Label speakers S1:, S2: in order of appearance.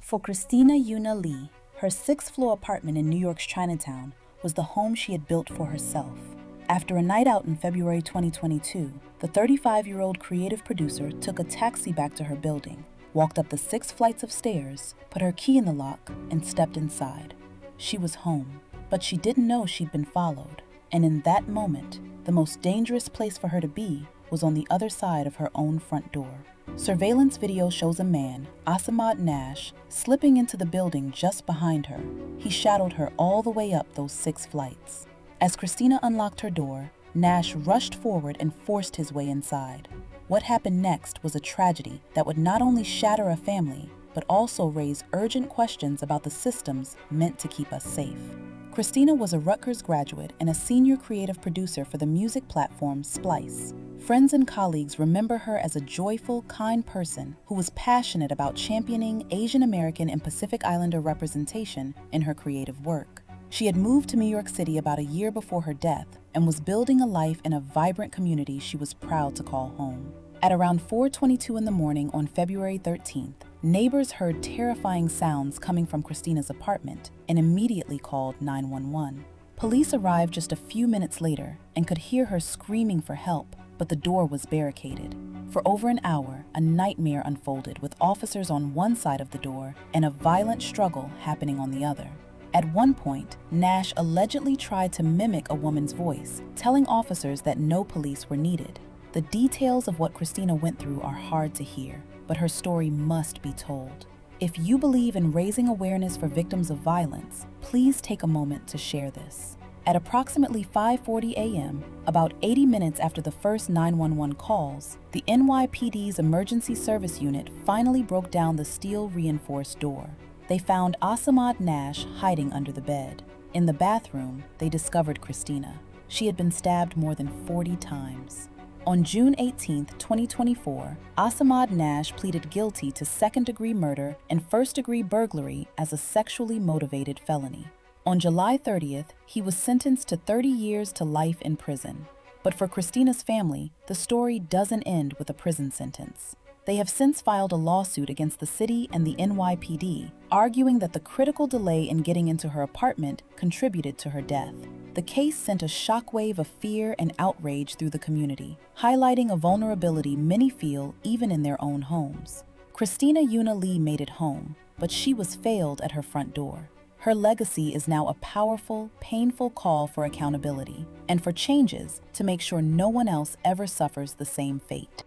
S1: For Christina Yuna Lee, her sixth-floor apartment in New York's Chinatown was the home she had built for herself. After a night out in February 2022, the 35-year-old creative producer took a taxi back to her building, walked up the 6 flights of stairs, put her key in the lock, and stepped inside. She was home, but she didn't know she'd been followed. And in that moment, the most dangerous place for her to be was on the other side of her own front door. Surveillance video shows a man, Assamad Nash, slipping into the building just behind her. He shadowed her all the way up those 6 flights. As Christina unlocked her door, Nash rushed forward and forced his way inside. What happened next was a tragedy that would not only shatter a family, but also raise urgent questions about the systems meant to keep us safe. Christina was a Rutgers graduate and a senior creative producer for the music platform Splice. Friends and colleagues remember her as a joyful, kind person who was passionate about championing Asian American and Pacific Islander representation in her creative work. She had moved to New York City about a year before her death and was building a life in a vibrant community she was proud to call home. At around 4:22 in the morning on February 13th, neighbors heard terrifying sounds coming from Christina's apartment and immediately called 911. Police arrived just a few minutes later and could hear her screaming for help, but the door was barricaded. For over an hour, a nightmare unfolded with officers on one side of the door and a violent struggle happening on the other. At one point, Nash allegedly tried to mimic a woman's voice, telling officers that no police were needed. The details of what Christina went through are hard to hear, but her story must be told. If you believe in raising awareness for victims of violence, please take a moment to share this. At approximately 5:40 a.m., about 80 minutes after the first 911 calls, the NYPD's emergency service unit finally broke down the steel-reinforced door. They found Assamad Nash hiding under the bed. In the bathroom, they discovered Christina. She had been stabbed more than 40 times. On June 18, 2024, Assamad Nash pleaded guilty to second-degree murder and first-degree burglary as a sexually motivated felony. On July 30th, he was sentenced to 30 years to life in prison. But for Christina's family, the story doesn't end with a prison sentence. They have since filed a lawsuit against the city and the NYPD, arguing that the critical delay in getting into her apartment contributed to her death. The case sent a shockwave of fear and outrage through the community, highlighting a vulnerability many feel even in their own homes. Christina Yuna Lee made it home, but she was failed at her front door. Her legacy is now a powerful, painful call for accountability and for changes to make sure no one else ever suffers the same fate.